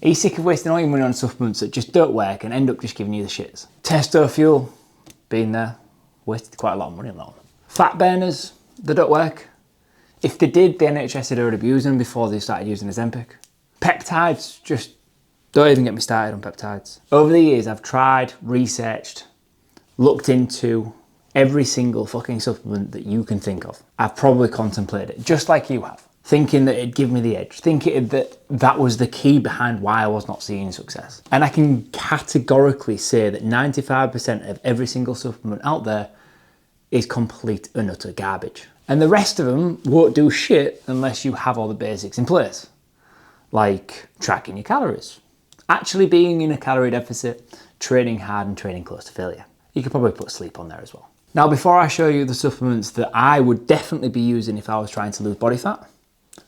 Are you sick of wasting all your money on supplements that just don't work and end up just giving you the shits? Testo fuel, been there, wasted quite a lot of money on that one. Fat burners, they don't work. If they did, the NHS had already been using them before they started using Ozempic. Peptides, just don't even get me started on peptides. Over the years, I've tried, researched, looked into every single fucking supplement that you can think of. I've probably contemplated it, just like you have, thinking that it'd give me the edge, thinking that was the key behind why I was not seeing success. And I can categorically say that 95% of every single supplement out there is complete and utter garbage. And the rest of them won't do shit unless you have all the basics in place, like tracking your calories, actually being in a calorie deficit, training hard and training close to failure. You could probably put sleep on there as well. Now, before I show you the supplements that I would definitely be using if I was trying to lose body fat,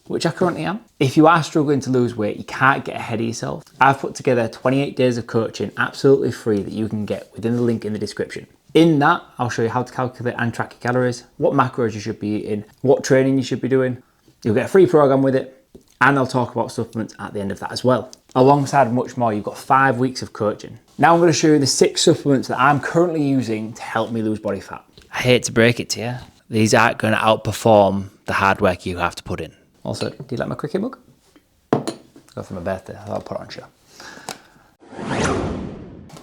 which I currently am, if you are struggling to lose weight, you can't get ahead of yourself, I've put together 28 days of coaching absolutely free that you can get within the link in the description. In that, I'll show you how to calculate and track your calories, what macros you should be eating, what training you should be doing. You'll get a free program with it, and I'll talk about supplements at the end of that as well. Alongside much more, you've got 5 weeks of coaching. Now I'm going to show you the 6 supplements that I'm currently using to help me lose body fat. I hate to break it to you, these aren't going to outperform the hard work you have to put in. Also, do you like my cricket mug? Go for my birthday, I'll put it on show.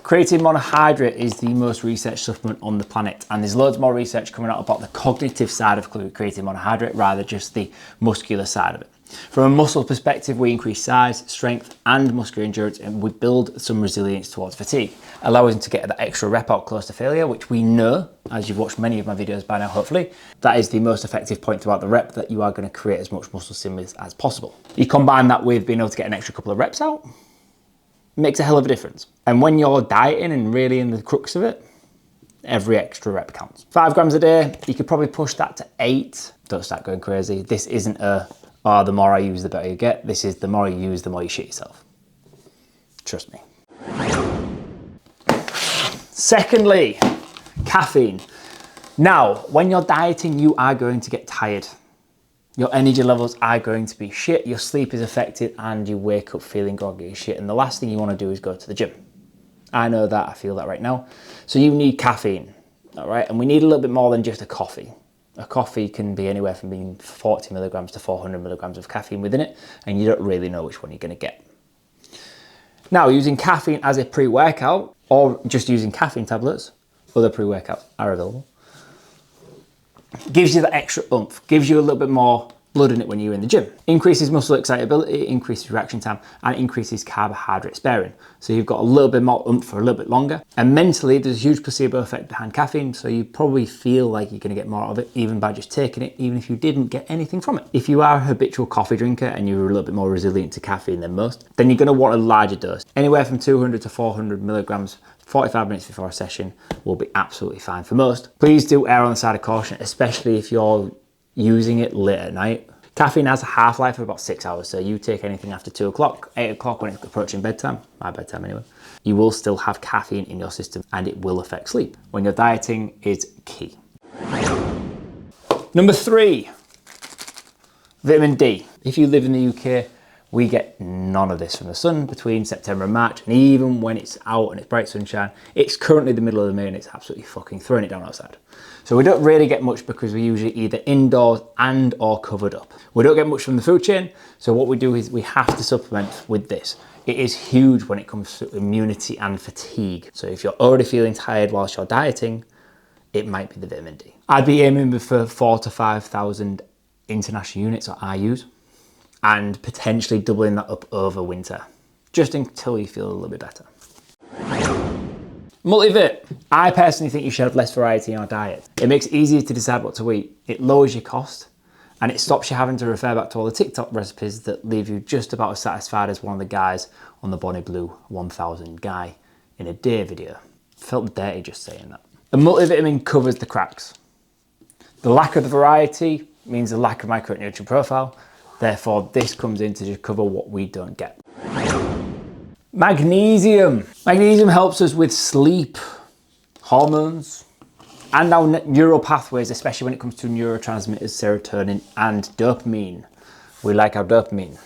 Creatine monohydrate is the most researched supplement on the planet, and there's loads more research coming out about the cognitive side of creatine monohydrate rather just the muscular side of it. From a muscle perspective, we increase size, strength and muscular endurance, and we build some resilience towards fatigue, allowing us to get that extra rep out close to failure, which we know, as you've watched many of my videos by now hopefully, that is the most effective point throughout the rep, that you are going to create as much muscle stimulus as possible. You combine that with being able to get an extra couple of reps out, makes a hell of a difference. And when you're dieting and really in the crux of it, every extra rep counts. 5 grams a day, you could probably push that to 8. Don't start going crazy. This isn't the more I use, the better you get. This is the more you use, the more you shit yourself. Trust me. Secondly, caffeine. Now, when you're dieting, you are going to get tired. Your energy levels are going to be shit, your sleep is affected, and you wake up feeling groggy as shit. And the last thing you want to do is go to the gym. I know that, I feel that right now. So you need caffeine, all right? And we need a little bit more than just a coffee. A coffee can be anywhere from being 40 milligrams to 400 milligrams of caffeine within it, and you don't really know which one you're going to get. Now, using caffeine as a pre-workout, or just using caffeine tablets, other pre-workouts are available, gives you that extra oomph, gives you a little bit more blood in it when you're in the gym. Increases muscle excitability, increases reaction time, and increases carbohydrate sparing. So you've got a little bit more oomph for a little bit longer. And mentally, there's a huge placebo effect behind caffeine, so you probably feel like you're gonna get more of it even by just taking it, even if you didn't get anything from it. If you are a habitual coffee drinker and you're a little bit more resilient to caffeine than most, then you're gonna want a larger dose. Anywhere from 200 to 400 milligrams 45 minutes before a session will be absolutely fine for most. Please do err on the side of caution, especially if you're using it late at night. Caffeine has a half-life of about 6 hours, so you take anything after 2 o'clock, 8 o'clock when it's approaching bedtime, my bedtime anyway, you will still have caffeine in your system and it will affect sleep. When you're dieting, it's key. Number 3, vitamin D. If you live in the UK, we get none of this from the sun between September and March, and even when it's out and it's bright sunshine, it's currently the middle of May and it's absolutely fucking throwing it down outside. So we don't really get much because we're usually either indoors and or covered up. We don't get much from the food chain, so what we do is we have to supplement with this. It is huge when it comes to immunity and fatigue. So if you're already feeling tired whilst you're dieting, it might be the vitamin D. I'd be aiming for 4,000 to 5,000 international units or IUs, and potentially doubling that up over winter, just until you feel a little bit better. Multivit. I personally think you should have less variety in your diet. It makes it easier to decide what to eat, it lowers your cost, and it stops you having to refer back to all the TikTok recipes that leave you just about as satisfied as one of the guys on the Bonnie Blue 1000 guy in a day video. Felt dirty just saying that. A multivitamin covers the cracks. The lack of the variety means the lack of micronutrient profile. Therefore, this comes in to just cover what we don't get. Magnesium. Magnesium helps us with sleep, hormones, and our neural pathways, especially when it comes to neurotransmitters, serotonin and dopamine. We like our dopamine.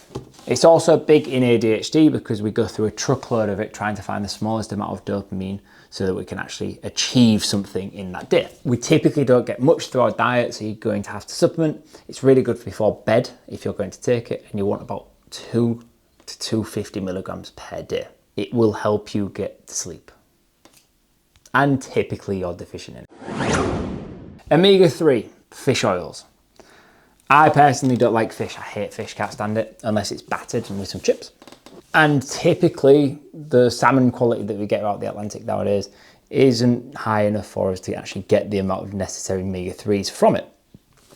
It's also big in ADHD because we go through a truckload of it trying to find the smallest amount of dopamine so that we can actually achieve something in that day. We typically don't get much through our diet, so you're going to have to supplement. It's really good before bed if you're going to take it, and you want about 2 to 250 milligrams per day. It will help you get to sleep. And typically you're deficient in it. Omega-3, fish oils. I personally don't like fish. I hate fish, can't stand it unless it's battered and with some chips. And typically the salmon quality that we get out of the Atlantic nowadays isn't high enough for us to actually get the amount of necessary omega-3s from it.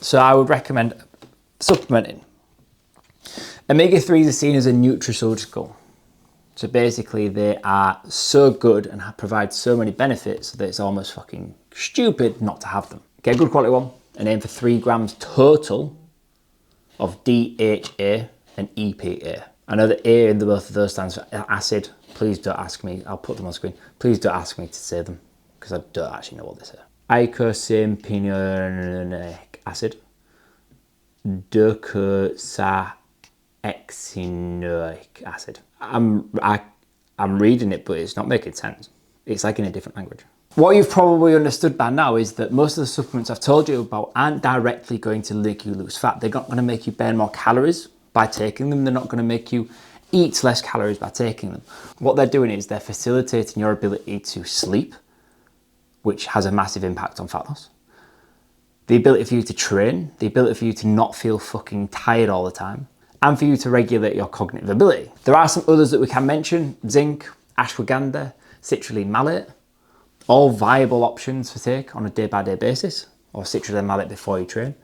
So I would recommend supplementing. Omega-3s are seen as a nutraceutical. So basically they are so good and provide so many benefits that it's almost fucking stupid not to have them. Get a good quality one and aim for 3 grams total of DHA and EPA. I know that A in both of those stands for acid. Please don't ask me, I'll put them on screen. Please don't ask me to say them because I don't actually know what they say. Eicosapentaenoic acid, docosahexaenoic acid. I'm reading it, but it's not making sense. It's like in a different language. What you've probably understood by now is that most of the supplements I've told you about aren't directly going to make you lose fat. They're not going to make you burn more calories by taking them. They're not going to make you eat less calories by taking them. What they're doing is they're facilitating your ability to sleep, which has a massive impact on fat loss. The ability for you to train, the ability for you to not feel fucking tired all the time, and for you to regulate your cognitive ability. There are some others that we can mention: zinc, ashwagandha, citrulline malate. All viable options for take on a day-by-day basis, or citrulline malate before you train.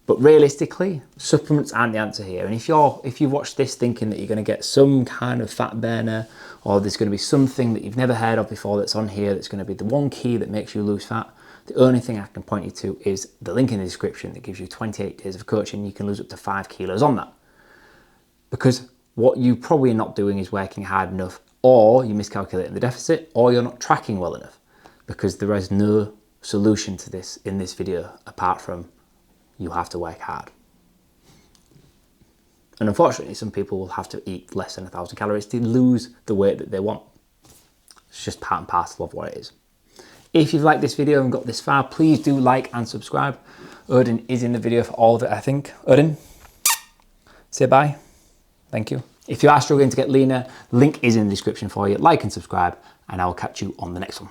But realistically, supplements aren't the answer here. And if you watch this thinking that you're going to get some kind of fat burner, or there's going to be something that you've never heard of before that's on here that's going to be the one key that makes you lose fat, the only thing I can point you to is the link in the description that gives you 28 days of coaching. You can lose up to 5 kilos on that. Because what you probably are not doing is working hard enough, or you're miscalculating the deficit, or you're not tracking well enough, because there is no solution to this in this video apart from you have to work hard. And unfortunately, some people will have to eat less than 1,000 calories to lose the weight that they want. It's just part and parcel of what it is. If you've liked this video and got this far, please do like and subscribe. Odin is in the video for all of it, I think. Odin, say bye. Thank you. If you are struggling to get leaner, link is in the description for you. Like and subscribe, and I will catch you on the next one.